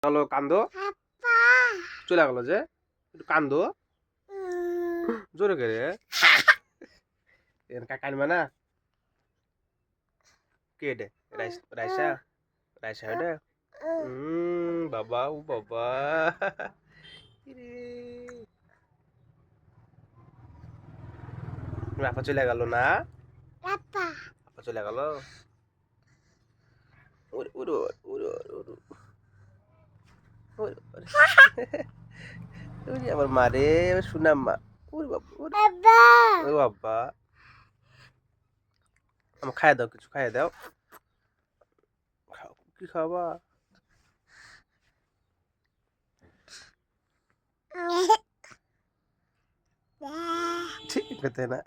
চলো কান্দো, চলে গেল যে, একটু কান্দো জোরে করে। কাকানবা না কে এটা? রাইসা, রাইসা এটা। বাবা ও বাবা, আপা চলে গেল না, আপা চলে গেল। ওরে ওরে ওরে ওরে ওরে ওরে আমার মারে শুনাম মা। ওরে বাবা ওরে বাবা, আমার খাইয়ে দাও, কিছু খাইয়ে দাও। খাও, কি খাওয়াবা? ঠিক হতে না।